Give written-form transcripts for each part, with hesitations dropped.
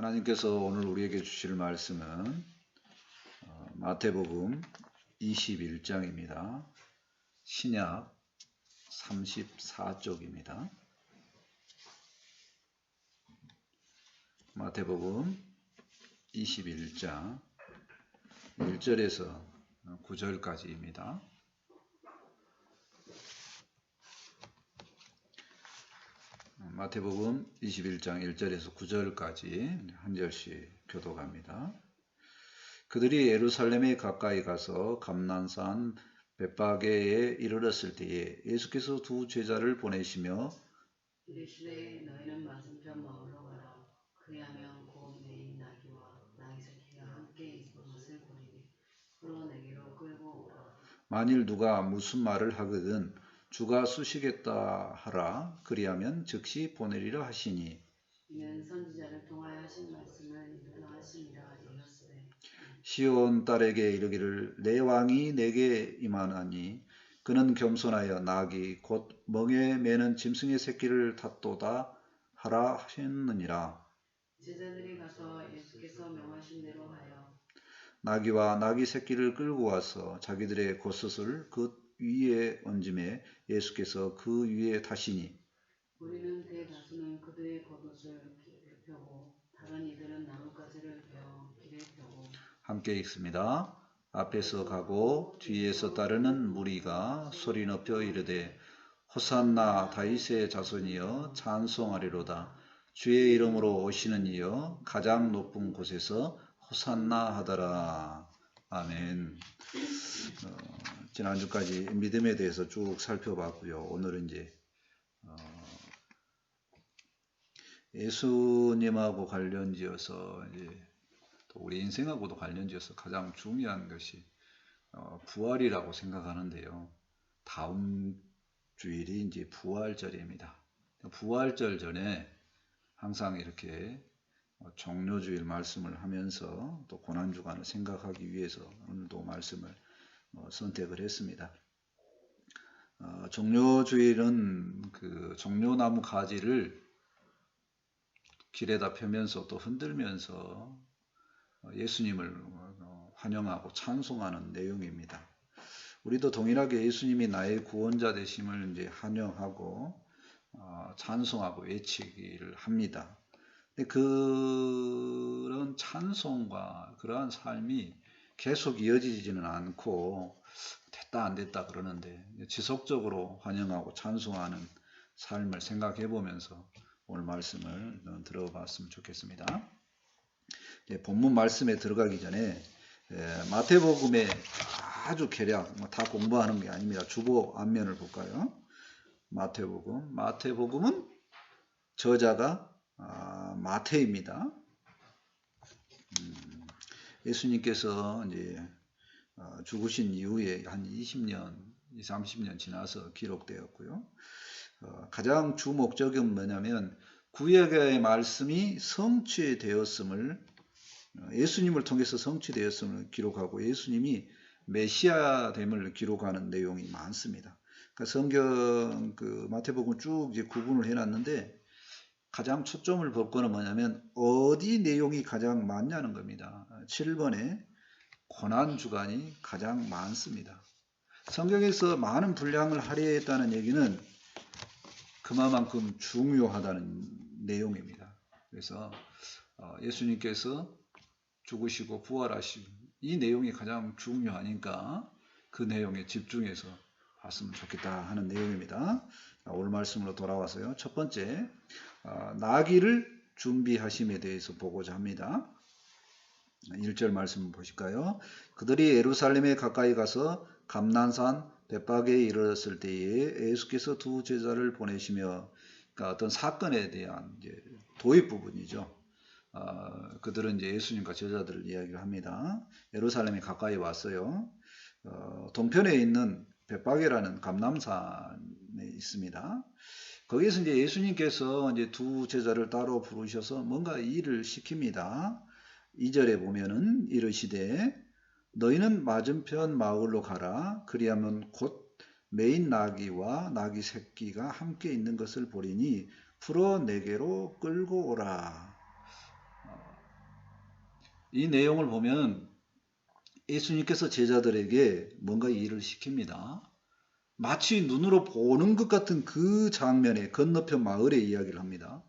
하나님께서 오늘 우리에게 주실 말씀은 마태복음 21장입니다. 신약 34쪽입니다. 마태복음 21장 1절에서 9절까지입니다. 마태복음 21장 1절에서 9절까지 한 절씩 교독합니다. 그들이 예루살렘에 가까이 가서 감난산 벳바게에 이르렀을 때에 예수께서 두 제자를 보내시며 이르시되 너희는 맞은편 마을로 가라. 그리하면 곧 내 나귀와 나귀 새끼가 함께 있는 것을 보리니 풀어 내게로 끌고 오라. 만일 누가 무슨 말을 하거든 주가 쑤시겠다 하라. 그리하면 즉시 보내리라 하시니 이는 선지자를 통하여 하신 말씀을 이루려 하심이라 이르시되 시온 딸에게 이르기를 내 왕이 내게 임하나니 그는 겸손하여 나귀 곧 멍에 매는 짐승의 새끼를 탔도다 하라 하셨느니라. 제자들이 가서 예수께서 명하신 대로 하여 나귀와 나귀 새끼를 끌고 와서 자기들의 겉옷을 그 위에 얹음에 예수께서 그 위에 타시니 우리는 대다수는 그들의 겉옷을 길에 펴고 다른 이들은 나뭇가지를 베어 길에 펴고 함께 읽습니다. 앞에서 가고 뒤에서 따르는 무리가 소리 높여 이르되 호산나 다윗의 자손이여 찬송하리로다. 주의 이름으로 오시는 이여 가장 높은 곳에서 호산나 하더라. 아멘. 지난주까지 믿음에 대해서 쭉 살펴봤고요. 오늘은 이제 예수님하고 관련지어서 이제 또 우리 인생하고도 관련지어서 가장 중요한 것이 부활이라고 생각하는데요. 다음 주일이 이제 부활절입니다. 부활절 전에 항상 이렇게 종료주일 말씀을 하면서 또 고난주간을 생각하기 위해서 오늘도 말씀을 선택을 했습니다. 종료주일은 그 종료나무 가지를 길에다 펴면서 또 흔들면서 예수님을 환영하고 찬송하는 내용입니다. 우리도 동일하게 예수님이 나의 구원자 되심을 이제 환영하고 찬송하고 외치기를 합니다. 근데 그런 찬송과 그러한 삶이 계속 이어지지는 않고 됐다 안 됐다 그러는데 지속적으로 환영하고 찬송하는 삶을 생각해 보면서 오늘 말씀을 들어봤으면 좋겠습니다. 본문 말씀에 들어가기 전에 마태복음의 아주 개략 다 공부하는 게 아닙니다. 주보 앞면을 볼까요? 마태복음은 저자가 마태입니다. 예수님께서 이제 죽으신 이후에 한 20년, 30년 지나서 기록되었고요. 가장 주 목적은 뭐냐면 구약의 말씀이 성취되었음을 예수님을 통해서 성취되었음을 기록하고 예수님이 메시아됨을 기록하는 내용이 많습니다. 그러니까 성경 마태복음 쭉 이제 구분을 해놨는데 가장 초점을 볼 거는 뭐냐면 어디 내용이 가장 많냐는 겁니다. 7번에 고난주간이 가장 많습니다. 성경에서 많은 분량을 할애했다는 얘기는 그만큼 중요하다는 내용입니다. 그래서 예수님께서 죽으시고 부활하신 이 내용이 가장 중요하니까 그 내용에 집중해서 봤으면 좋겠다 하는 내용입니다. 오늘 말씀으로 돌아와서요. 첫 번째, 나귀를 준비하심에 대해서 보고자 합니다. 1절 말씀 보실까요? 그들이 예루살렘에 가까이 가서 감난산 벳바게에 이르렀을 때에 예수께서 두 제자를 보내시며, 그러니까 어떤 사건에 대한 이제 도입 부분이죠. 그들은 이제 예수님과 제자들을 이야기를 합니다. 예루살렘에 가까이 왔어요. 동편에 있는 벳바게라는 감람산에 있습니다. 거기에서 이제 예수님께서 이제 두 제자를 따로 부르셔서 뭔가 일을 시킵니다. 2절에 보면은 이르시되 너희는 맞은편 마을로 가라. 그리하면 곧 매인 나귀와 나귀 새끼가 함께 있는 것을 보리니 풀어 내게로 끌고 오라. 이 내용을 보면 예수님께서 제자들에게 뭔가 일을 시킵니다. 마치 눈으로 보는 것 같은 그 장면에 건너편 마을의 이야기를 합니다.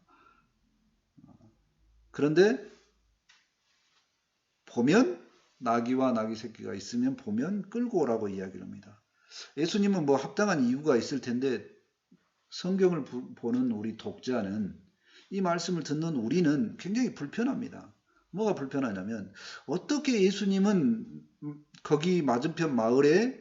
그런데 보면 나귀와 나귀 새끼가 있으면 보면 끌고 오라고 이야기를 합니다. 예수님은 뭐 합당한 이유가 있을 텐데 성경을 보는 우리 독자는 이 말씀을 듣는 우리는 굉장히 불편합니다. 뭐가 불편하냐면 어떻게 예수님은 거기 맞은편 마을에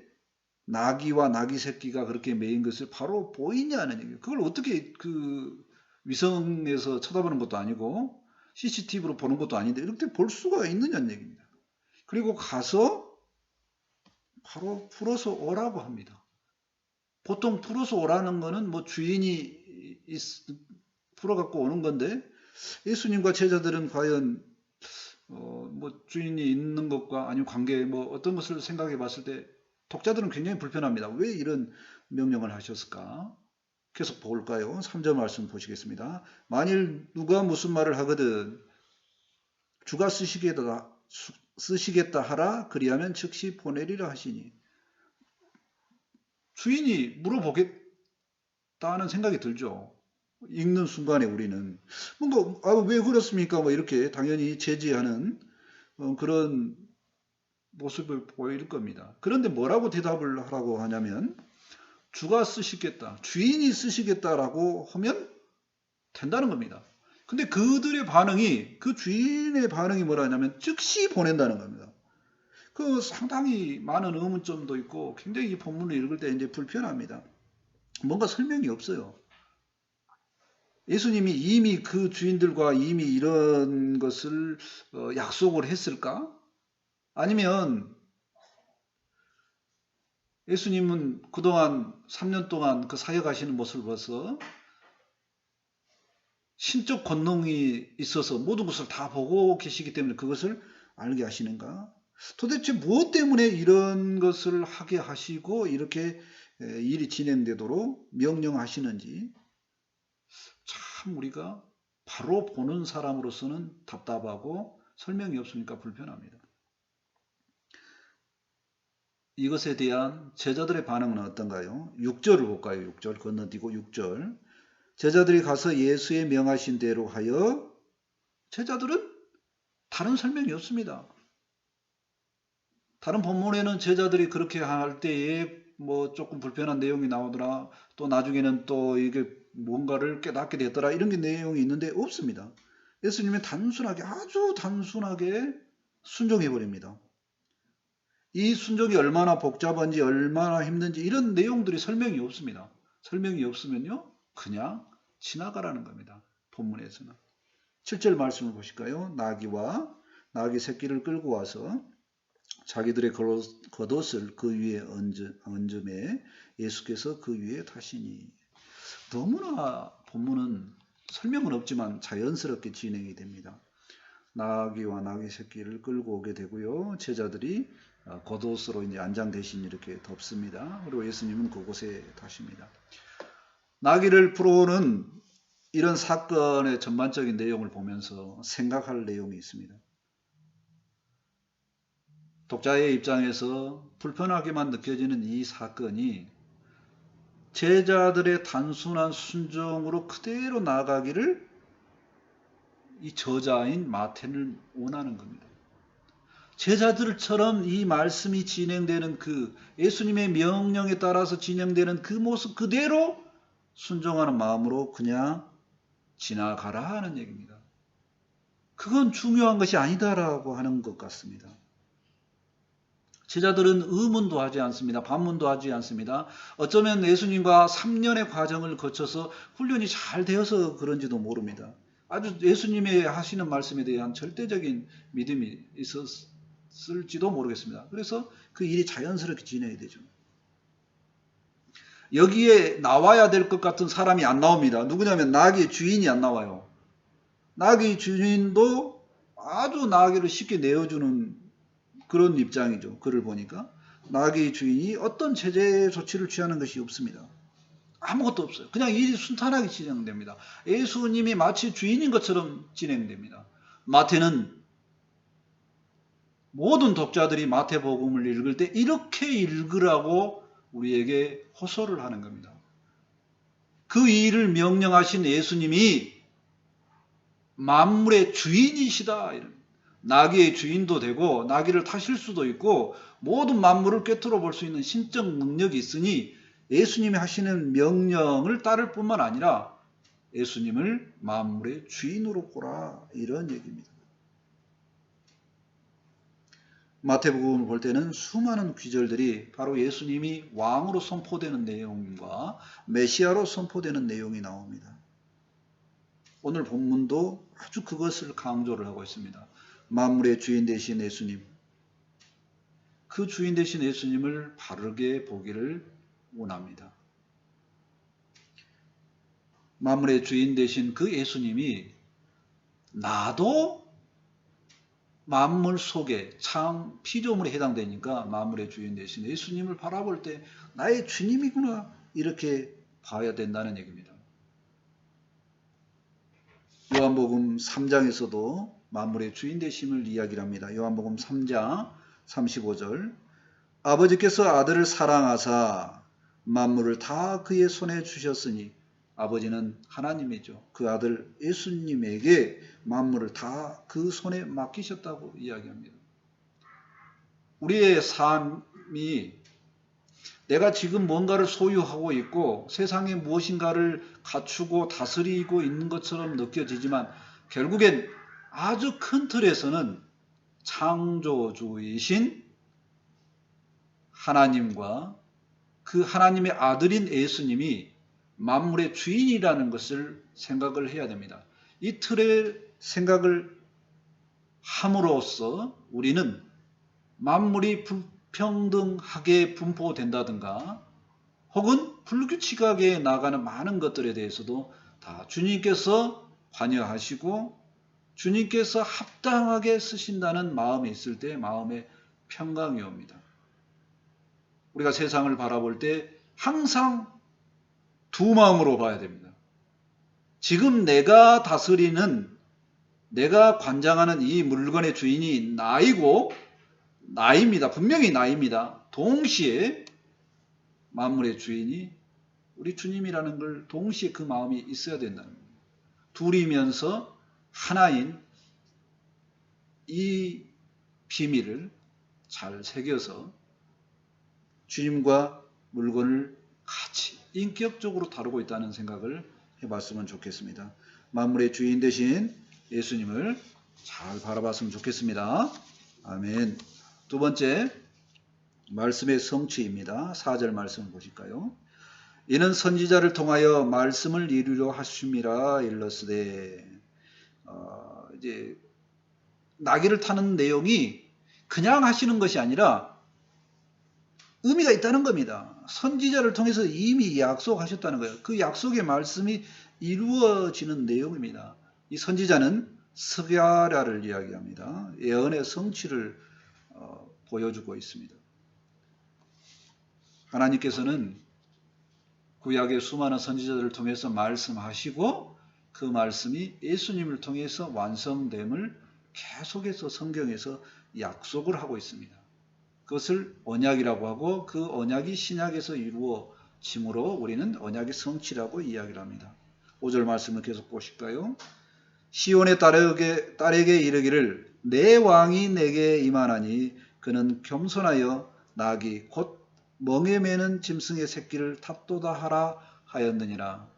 나귀와 나귀 새끼가 그렇게 메인 것을 바로 보이냐는 얘기예요. 그걸 어떻게 그 위성에서 쳐다보는 것도 아니고 CCTV로 보는 것도 아닌데 이렇게 볼 수가 있느냐는 얘기입니다. 그리고 가서 바로 풀어서 오라고 합니다. 보통 풀어서 오라는 거는 뭐 주인이 풀어갖고 오는 건데 예수님과 제자들은 과연 뭐 주인이 있는 것과 아니면 관계 뭐 어떤 것을 생각해 봤을 때 독자들은 굉장히 불편합니다. 왜 이런 명령을 하셨을까? 계속 볼까요? 3절 말씀 보시겠습니다. 만일 누가 무슨 말을 하거든 주가 쓰시겠다 하라 그리하면 즉시 보내리라 하시니 주인이 물어보겠다는 생각이 들죠. 읽는 순간에 우리는 뭔가 왜 그렇습니까? 뭐 이렇게 당연히 제지하는 그런 모습을 보일 겁니다. 그런데 뭐라고 대답을 하라고 하냐면 주가 쓰시겠다, 주인이 쓰시겠다라고 하면 된다는 겁니다. 근데 그들의 반응이 그 주인의 반응이 뭐라냐면 즉시 보낸다는 겁니다. 그 상당히 많은 의문점도 있고 굉장히 이 본문을 읽을 때 이제 불편합니다. 뭔가 설명이 없어요. 예수님이 이미 그 주인들과 이미 이런 것을 약속을 했을까? 아니면 예수님은 그동안 3년 동안 그 사역하시는 모습을 봐서 신적 권능이 있어서 모든 것을 다 보고 계시기 때문에 그것을 알게 하시는가? 도대체 무엇 때문에 이런 것을 하게 하시고 이렇게 일이 진행되도록 명령하시는지 참 우리가 바로 보는 사람으로서는 답답하고 설명이 없으니까 불편합니다. 이것에 대한 제자들의 반응은 어떤가요? 6절을 볼까요? 6절 건너뛰고 6절. 제자들이 가서 예수의 명하신 대로 하여 제자들은 다른 설명이 없습니다. 다른 본문에는 제자들이 그렇게 할 때에 뭐 조금 불편한 내용이 나오더라. 또 나중에는 또 이게 뭔가를 깨닫게 됐더라. 이런 게 내용이 있는데 없습니다. 예수님은 단순하게 아주 단순하게 순종해 버립니다. 이 순종이 얼마나 복잡한지 얼마나 힘든지 이런 내용들이 설명이 없습니다. 설명이 없으면요 그냥 지나가라는 겁니다. 본문에서는. 7절 말씀을 보실까요? 나귀와 나귀 새끼를 끌고 와서 자기들의 겉옷을 그 위에 얹음에 예수께서 그 위에 타시니. 너무나 본문은 설명은 없지만 자연스럽게 진행이 됩니다. 나귀와 나귀 새끼를 끌고 오게 되고요. 제자들이 겉옷으로 이제 안장 대신 이렇게 덮습니다. 그리고 예수님은 그곳에 타십니다. 나귀를 풀어오는 이런 사건의 전반적인 내용을 보면서 생각할 내용이 있습니다. 독자의 입장에서 불편하게만 느껴지는 이 사건이 제자들의 단순한 순종으로 그대로 나아가기를 이 저자인 마태는 원하는 겁니다. 제자들처럼 이 말씀이 진행되는 그 예수님의 명령에 따라서 진행되는 그 모습 그대로 순종하는 마음으로 그냥 지나가라 하는 얘기입니다. 그건 중요한 것이 아니다라고 하는 것 같습니다. 제자들은 의문도 하지 않습니다. 반문도 하지 않습니다. 어쩌면 예수님과 3년의 과정을 거쳐서 훈련이 잘 되어서 그런지도 모릅니다. 아주 예수님의 하시는 말씀에 대한 절대적인 믿음이 있었을지도 모르겠습니다. 그래서 그 일이 자연스럽게 진행이 되죠. 여기에 나와야 될 것 같은 사람이 안 나옵니다. 누구냐면 나귀의 주인이 안 나와요. 나귀 주인도 아주 나귀를 쉽게 내어주는 그런 입장이죠. 글을 보니까 나귀 주인이 어떤 제재 조치를 취하는 것이 없습니다. 아무것도 없어요. 그냥 일이 순탄하게 진행됩니다. 예수님이 마치 주인인 것처럼 진행됩니다. 마태는 모든 독자들이 마태복음을 읽을 때 이렇게 읽으라고 우리에게 호소를 하는 겁니다. 그 일을 명령하신 예수님이 만물의 주인이시다. 나귀의 주인도 되고 나귀를 타실 수도 있고 모든 만물을 꿰뚫어 볼 수 있는 신적 능력이 있으니 예수님이 하시는 명령을 따를 뿐만 아니라 예수님을 만물의 주인으로 보라, 이런 얘기입니다. 마태복음을 볼 때는 수많은 귀절들이 바로 예수님이 왕으로 선포되는 내용과 메시아로 선포되는 내용이 나옵니다. 오늘 본문도 아주 그것을 강조를 하고 있습니다. 만물의 주인 되신 예수님, 그 주인 되신 예수님을 바르게 보기를 원합니다. 만물의 주인 되신 그 예수님이 나도 만물 속에 참 피조물에 해당되니까 만물의 주인 되신 예수님을 바라볼 때 나의 주님이구나, 이렇게 봐야 된다는 얘기입니다. 요한복음 3장에서도 만물의 주인 되심을 이야기를 합니다. 요한복음 3장 35절, 아버지께서 아들을 사랑하사 만물을 다 그의 손에 주셨으니, 아버지는 하나님이죠. 그 아들 예수님에게 만물을 다 그 손에 맡기셨다고 이야기합니다. 우리의 삶이 내가 지금 뭔가를 소유하고 있고 세상에 무엇인가를 갖추고 다스리고 있는 것처럼 느껴지지만 결국엔 아주 큰 틀에서는 창조주이신 하나님과 그 하나님의 아들인 예수님이 만물의 주인이라는 것을 생각을 해야 됩니다. 이 틀의 생각을 함으로써 우리는 만물이 불평등하게 분포된다든가 혹은 불규칙하게 나가는 많은 것들에 대해서도 다 주님께서 관여하시고 주님께서 합당하게 쓰신다는 마음이 있을 때 마음의 평강이 옵니다. 우리가 세상을 바라볼 때 항상 두 마음으로 봐야 됩니다. 지금 내가 다스리는, 내가 관장하는 이 물건의 주인이 나입니다. 분명히 나입니다. 동시에 만물의 주인이 우리 주님이라는 걸 동시에 그 마음이 있어야 된다는 겁니다. 둘이면서 하나인 이 비밀을 잘 새겨서 주님과 물건을 같이 인격적으로 다루고 있다는 생각을 해봤으면 좋겠습니다. 만물의 주인 되신 예수님을 잘 바라봤으면 좋겠습니다. 아멘. 두 번째, 말씀의 성취입니다. 4절 말씀을 보실까요? 이는 선지자를 통하여 말씀을 이루려 하심이라 일렀으되, 이제 나귀를 타는 내용이 그냥 하시는 것이 아니라 의미가 있다는 겁니다. 선지자를 통해서 이미 약속하셨다는 거예요. 그 약속의 말씀이 이루어지는 내용입니다. 이 선지자는 스가랴를 이야기합니다. 예언의 성취를 보여주고 있습니다. 하나님께서는 구약의 수많은 선지자들을 통해서 말씀하시고 그 말씀이 예수님을 통해서 완성됨을 계속해서 성경에서 약속을 하고 있습니다. 그것을 언약이라고 하고 그 언약이 신약에서 이루어짐으로 우리는 언약의 성취라고 이야기를 합니다. 5절 말씀을 계속 보실까요? 시온의 딸에게 이르기를 내 왕이 내게 임하나니 그는 겸손하여 나귀 곧 멍에 매는 짐승의 새끼를 탑도다 하라 하였느니라.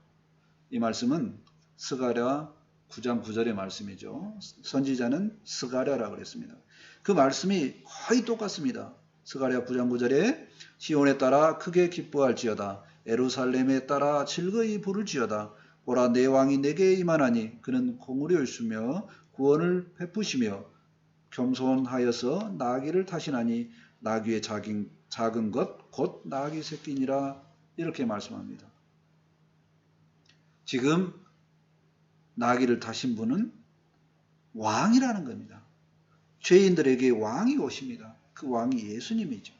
이 말씀은 스가랴 9장 9절의 말씀이죠. 선지자는 스가랴라고 그랬습니다. 그 말씀이 거의 똑같습니다. 스가랴 9장 9절에 시온에 따라 크게 기뻐할지어다. 예루살렘에 따라 즐거이 부를지어다. 보라 내 왕이 내게 임하나니 그는 공의로 있으며 구원을 베푸시며 겸손하여서 나귀를 타시나니 나귀의 작은 것 곧 나귀 새끼니라. 이렇게 말씀합니다. 지금 나귀를 타신 분은 왕이라는 겁니다. 죄인들에게 왕이 오십니다. 그 왕이 예수님이죠.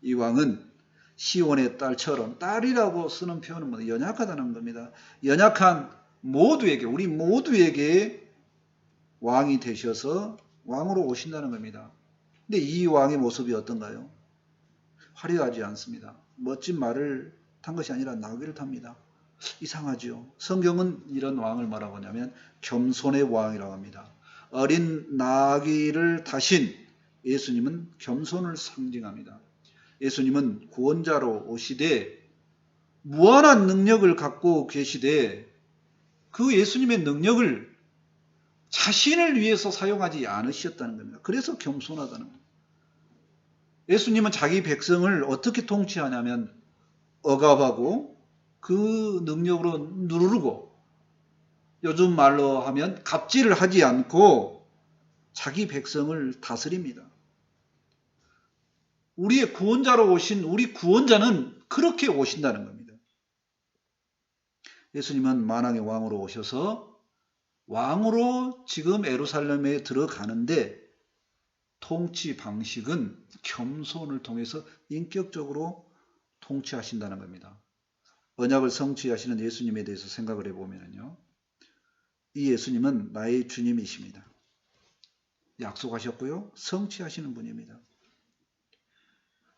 이 왕은 시온의 딸처럼, 딸이라고 쓰는 표현은 연약하다는 겁니다. 연약한 모두에게, 우리 모두에게 왕이 되셔서 왕으로 오신다는 겁니다. 근데 이 왕의 모습이 어떤가요? 화려하지 않습니다. 멋진 말을 탄 것이 아니라 나귀를 탑니다. 이상하죠. 성경은 이런 왕을 뭐라고 하냐면 겸손의 왕이라고 합니다. 어린 나귀를 타신 예수님은 겸손을 상징합니다. 예수님은 구원자로 오시되 무한한 능력을 갖고 계시되 그 예수님의 능력을 자신을 위해서 사용하지 않으셨다는 겁니다. 그래서 겸손하다는 겁니다. 예수님은 자기 백성을 어떻게 통치하냐면 억압하고 그 능력으로 누르고 요즘 말로 하면 갑질을 하지 않고 자기 백성을 다스립니다. 우리의 구원자로 오신 우리 구원자는 그렇게 오신다는 겁니다. 예수님은 만왕의 왕으로 오셔서 왕으로 지금 예루살렘에 들어가는데 통치 방식은 겸손을 통해서 인격적으로 통치하신다는 겁니다. 언약을 성취하시는 예수님에 대해서 생각을 해보면요. 이 예수님은 나의 주님이십니다. 약속하셨고요. 성취하시는 분입니다.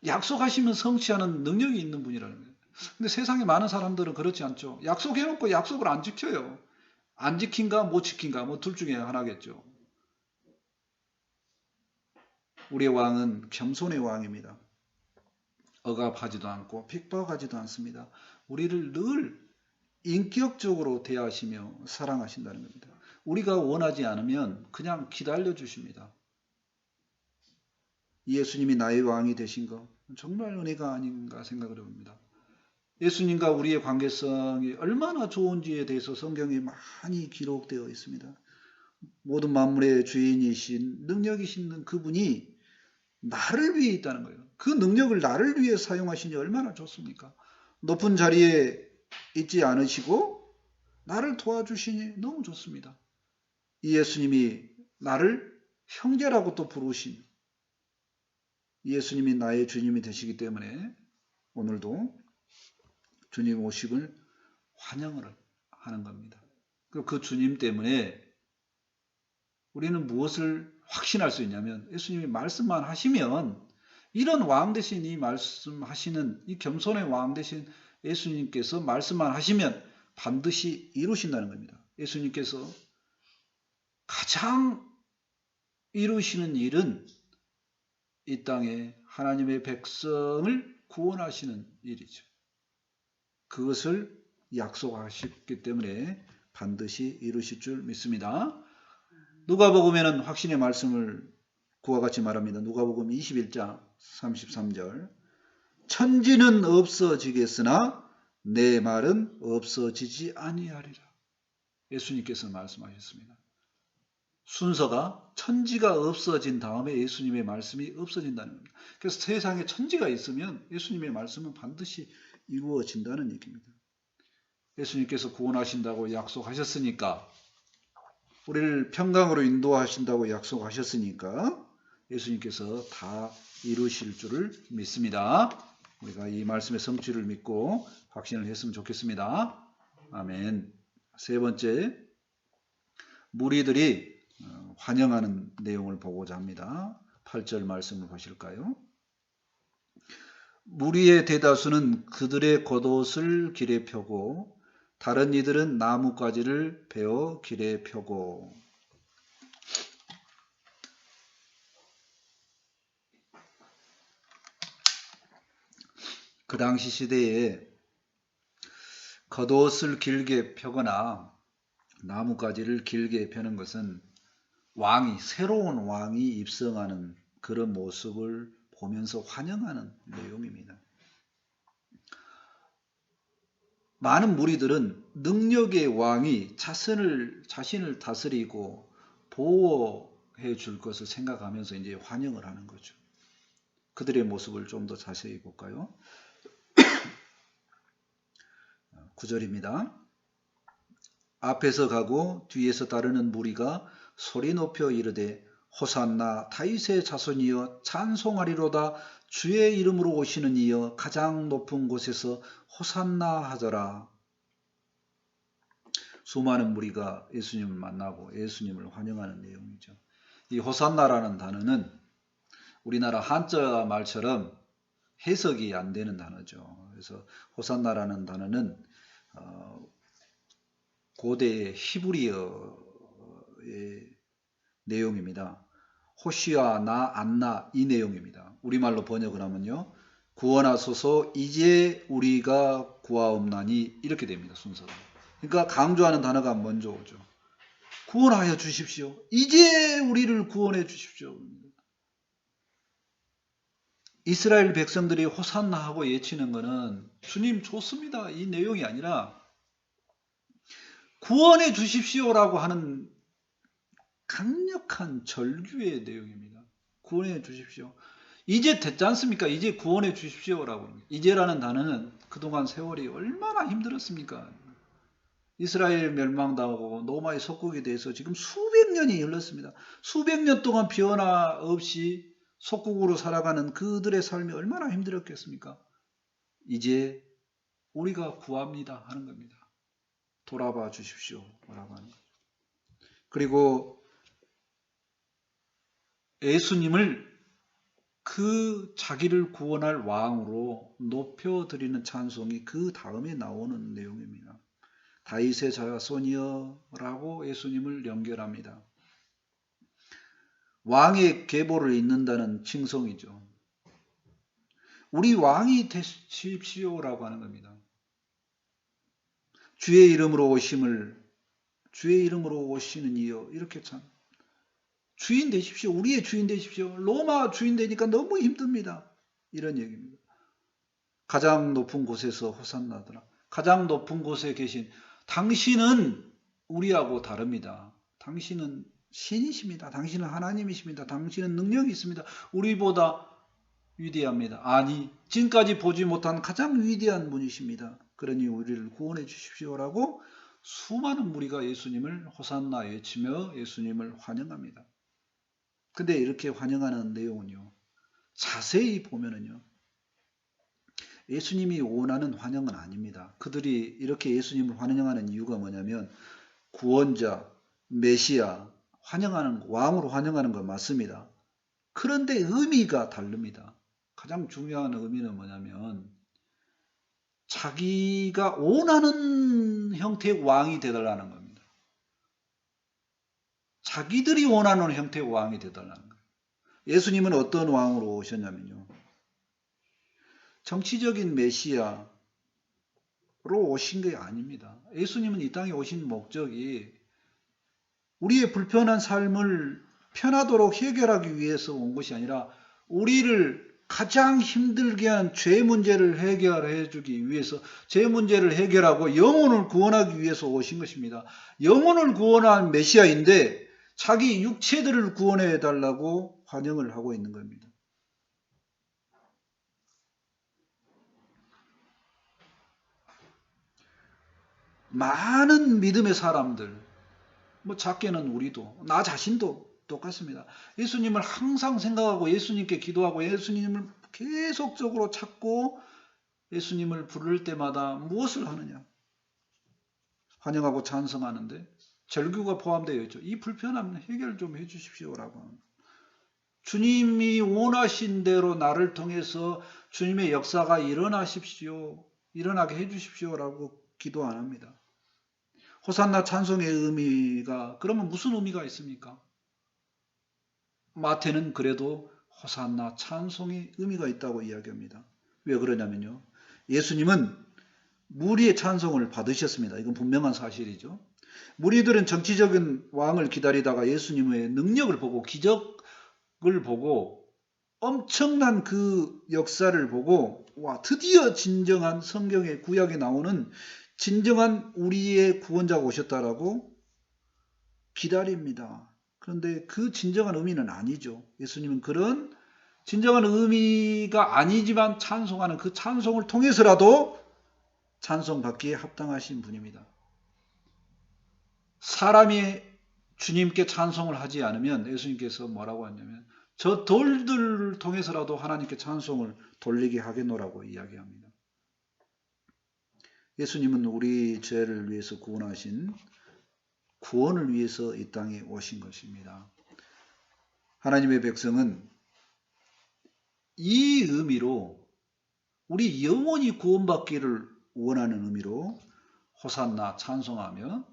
약속하시면 성취하는 능력이 있는 분이라는 거예요. 근데 세상에 많은 사람들은 그렇지 않죠. 약속해놓고 약속을 안 지켜요. 안 지킨가 못 지킨가 뭐 둘 중에 하나겠죠. 우리의 왕은 겸손의 왕입니다. 억압하지도 않고 핍박하지도 않습니다. 우리를 늘 인격적으로 대하시며 사랑하신다는 겁니다. 우리가 원하지 않으면 그냥 기다려 주십니다. 예수님이 나의 왕이 되신 거 정말 은혜가 아닌가 생각을 해봅니다. 예수님과 우리의 관계성이 얼마나 좋은지에 대해서 성경에 많이 기록되어 있습니다. 모든 만물의 주인이신 능력이신 그분이 나를 위해 있다는 거예요. 그 능력을 나를 위해 사용하시니 얼마나 좋습니까? 높은 자리에 있지 않으시고 나를 도와주시니 너무 좋습니다. 이 예수님이 나를 형제라고 또 부르신 예수님이 나의 주님이 되시기 때문에 오늘도 주님 오심을 환영을 하는 겁니다. 그 주님 때문에 우리는 무엇을 확신할 수 있냐면 예수님이 말씀만 하시면 이런 왕 대신 이 말씀하시는 이 겸손의 왕 대신 예수님께서 말씀만 하시면 반드시 이루신다는 겁니다. 예수님께서 가장 이루시는 일은 이 땅에 하나님의 백성을 구원하시는 일이죠. 그것을 약속하셨기 때문에 반드시 이루실 줄 믿습니다. 누가복음에는 확신의 말씀을 그와 같이 말합니다. 누가복음 21장 33절 천지는 없어지겠으나 내 말은 없어지지 아니하리라. 예수님께서 말씀하셨습니다. 순서가 천지가 없어진 다음에 예수님의 말씀이 없어진다는 겁니다. 그래서 세상에 천지가 있으면 예수님의 말씀은 반드시 이루어진다는 얘기입니다. 예수님께서 구원하신다고 약속하셨으니까 우리를 평강으로 인도하신다고 약속하셨으니까 예수님께서 다 이루실 줄을 믿습니다. 우리가 이 말씀의 성취를 믿고 확신을 했으면 좋겠습니다. 아멘. 세 번째, 무리들이 환영하는 내용을 보고자 합니다. 8절 말씀을 보실까요? 무리의 대다수는 그들의 겉옷을 길에 펴고 다른 이들은 나뭇가지를 베어 길에 펴고. 그 당시 시대에 겉옷을 길게 펴거나 나뭇가지를 길게 펴는 것은 새로운 왕이 입성하는 그런 모습을 보면서 환영하는 내용입니다. 많은 무리들은 능력의 왕이 자신을 다스리고 보호해 줄 것을 생각하면서 이제 환영을 하는 거죠. 그들의 모습을 좀 더 자세히 볼까요? 9절입니다. 앞에서 가고 뒤에서 따르는 무리가 소리 높여 이르되 호산나 다윗의 자손이여 찬송하리로다 주의 이름으로 오시는 이여 가장 높은 곳에서 호산나 하더라. 수많은 무리가 예수님을 만나고 예수님을 환영하는 내용이죠. 이 호산나라는 단어는 우리나라 한자 말처럼 해석이 안 되는 단어죠. 그래서 호산나라는 단어는 고대 히브리어의 내용입니다. 호시아 나 안나 이 내용입니다. 우리말로 번역을 하면요. 구원하소서 이제 우리가 구하옵나니 이렇게 됩니다. 순서가. 그러니까 강조하는 단어가 먼저 오죠. 구원하여 주십시오. 이제 우리를 구원해 주십시오. 이스라엘 백성들이 호산나 하고 외치는 것은 주님 좋습니다. 이 내용이 아니라 구원해 주십시오라고 하는 강력한 절규의 내용입니다. 구원해 주십시오. 이제 됐지 않습니까? 이제 구원해 주십시오라고. 이제라는 단어는 그동안 세월이 얼마나 힘들었습니까? 이스라엘 멸망당하고 로마의 속국에 대해서 지금 수백 년이 흘렀습니다. 수백 년 동안 변화 없이 속국으로 살아가는 그들의 삶이 얼마나 힘들었겠습니까? 이제 우리가 구합니다 하는 겁니다. 돌아봐 주십시오 라고 하는 거죠. 그리고 예수님을 그 자기를 구원할 왕으로 높여드리는 찬송이 그 다음에 나오는 내용입니다. 다윗의 자손이여라고 예수님을 연결합니다. 왕의 계보를 잇는다는 칭송이죠. 우리 왕이 되십시오라고 하는 겁니다. 주의 이름으로 오심을 주의 이름으로 오시는 이여 이렇게 참 주인 되십시오. 우리의 주인 되십시오. 로마 주인 되니까 너무 힘듭니다. 이런 얘기입니다. 가장 높은 곳에서 호산나더라. 가장 높은 곳에 계신 당신은 우리하고 다릅니다. 당신은 신이십니다. 당신은 하나님이십니다. 당신은 능력이 있습니다. 우리보다 위대합니다. 아니, 지금까지 보지 못한 가장 위대한 분이십니다. 그러니 우리를 구원해 주십시오라고 수많은 무리가 예수님을 호산나 외치며 예수님을 환영합니다. 근데 이렇게 환영하는 내용은요, 자세히 보면은요, 예수님이 원하는 환영은 아닙니다. 그들이 이렇게 예수님을 환영하는 이유가 뭐냐면 구원자, 메시아, 환영하는 왕으로 환영하는 건 맞습니다. 그런데 의미가 다릅니다. 가장 중요한 의미는 뭐냐면 자기가 원하는 형태의 왕이 되달라는 겁니다. 자기들이 원하는 형태의 왕이 되달라는 거예요. 예수님은 어떤 왕으로 오셨냐면요. 정치적인 메시아로 오신 게 아닙니다. 예수님은 이 땅에 오신 목적이 우리의 불편한 삶을 편하도록 해결하기 위해서 온 것이 아니라 우리를 가장 힘들게 한 죄 문제를 해결해 주기 위해서 죄 문제를 해결하고 영혼을 구원하기 위해서 오신 것입니다. 영혼을 구원한 메시아인데 자기 육체들을 구원해 달라고 환영을 하고 있는 겁니다. 많은 믿음의 사람들, 뭐 작게는 우리도, 나 자신도 똑같습니다. 예수님을 항상 생각하고 예수님께 기도하고 예수님을 계속적으로 찾고 예수님을 부를 때마다 무엇을 하느냐? 환영하고 찬성하는데 절규가 포함되어 있죠. 이 불편함 해결 좀 해주십시오라고 합니다. 주님이 원하신 대로 나를 통해서 주님의 역사가 일어나게 해주십시오라고 기도 안 합니다. 호산나 찬송의 의미가 그러면 무슨 의미가 있습니까? 마태는 그래도 호산나 찬송의 의미가 있다고 이야기합니다. 왜 그러냐면요. 예수님은 무리의 찬송을 받으셨습니다. 이건 분명한 사실이죠. 무리들은 정치적인 왕을 기다리다가 예수님의 능력을 보고 기적을 보고 엄청난 그 역사를 보고 와 드디어 진정한 성경의 구약에 나오는 진정한 우리의 구원자가 오셨다라고 기다립니다. 그런데 그 진정한 의미는 아니죠. 예수님은 그런 진정한 의미가 아니지만 찬송하는 그 찬송을 통해서라도 찬송받기에 합당하신 분입니다. 사람이 주님께 찬송을 하지 않으면 예수님께서 뭐라고 하냐면 저 돌들을 통해서라도 하나님께 찬송을 돌리게 하겠노라고 이야기합니다. 예수님은 우리 죄를 위해서 구원하신 구원을 위해서 이 땅에 오신 것입니다. 하나님의 백성은 이 의미로 우리 영원히 구원받기를 원하는 의미로 호산나 찬송하며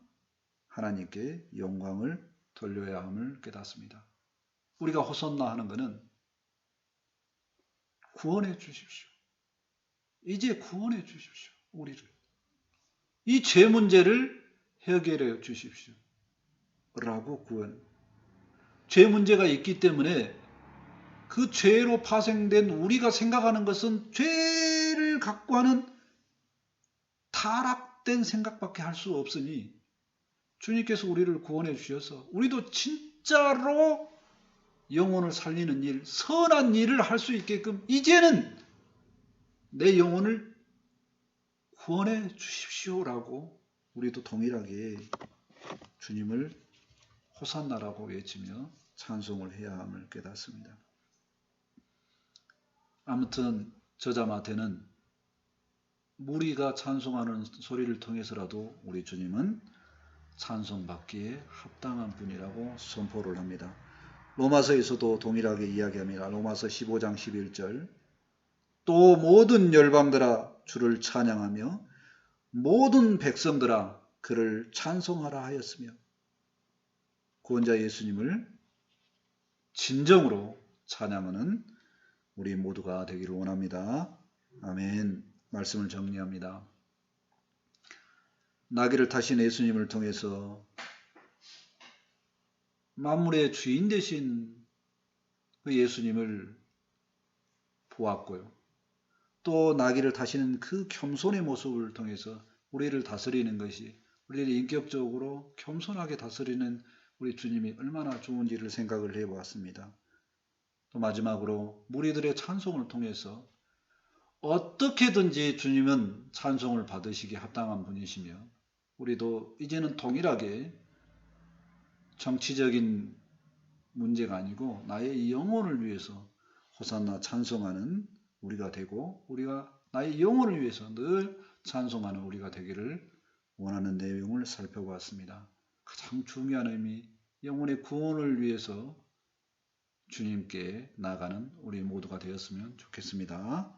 하나님께 영광을 돌려야 함을 깨닫습니다. 우리가 호산나 하는 것은 구원해 주십시오. 이제 구원해 주십시오. 우리를. 이 죄 문제를 해결해 주십시오. 라고 구원. 죄 문제가 있기 때문에 그 죄로 파생된 우리가 생각하는 것은 죄를 갖고 하는 타락된 생각밖에 할 수 없으니 주님께서 우리를 구원해 주셔서 우리도 진짜로 영혼을 살리는 일, 선한 일을 할 수 있게끔 이제는 내 영혼을 구원해 주십시오라고 우리도 동일하게 주님을 호산나라고 외치며 찬송을 해야 함을 깨닫습니다. 아무튼 저자 마태는 무리가 찬송하는 소리를 통해서라도 우리 주님은 찬송받기에 합당한 분이라고 선포를 합니다. 로마서에서도 동일하게 이야기합니다. 로마서 15장 11절 또 모든 열방들아 주를 찬양하며 모든 백성들아 그를 찬송하라 하였으며 구원자 예수님을 진정으로 찬양하는 우리 모두가 되기를 원합니다. 아멘. 말씀을 정리합니다. 나귀를 타신 예수님을 통해서 만물의 주인 되신 그 예수님을 보았고요. 또 나귀를 타시는 그 겸손의 모습을 통해서 우리를 다스리는 것이 우리를 인격적으로 겸손하게 다스리는 우리 주님이 얼마나 좋은지를 생각을 해보았습니다. 또 마지막으로 무리들의 찬송을 통해서 어떻게든지 주님은 찬송을 받으시기에 합당한 분이시며 우리도 이제는 동일하게 정치적인 문제가 아니고 나의 영혼을 위해서 호산나 찬송하는 우리가 되고 우리가 나의 영혼을 위해서 늘 찬송하는 우리가 되기를 원하는 내용을 살펴보았습니다. 가장 중요한 의미, 영혼의 구원을 위해서 주님께 나아가는 우리 모두가 되었으면 좋겠습니다.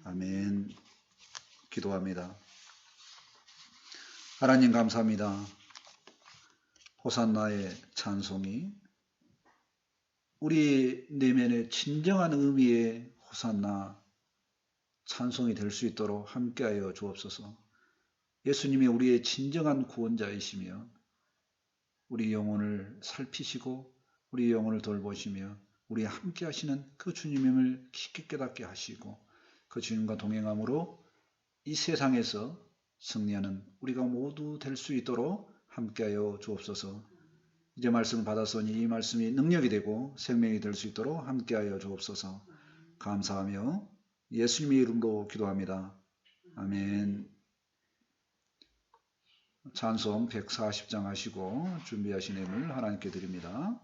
아멘. 기도합니다. 하나님 감사합니다. 호산나의 찬송이 우리 내면의 진정한 의미의 호산나 찬송이 될 수 있도록 함께하여 주옵소서. 예수님이 우리의 진정한 구원자이시며 우리 영혼을 살피시고 우리 영혼을 돌보시며 우리 함께 하시는 그 주님임을 깊이 깨닫게 하시고 그 주님과 동행함으로 이 세상에서 승리하는 우리가 모두 될 수 있도록 함께하여 주옵소서. 이제 말씀을 받았으니 이 말씀이 능력이 되고 생명이 될 수 있도록 함께하여 주옵소서. 감사하며 예수님의 이름으로 기도합니다. 아멘. 찬송 140장 하시고 준비하신 예물 하나님께 드립니다.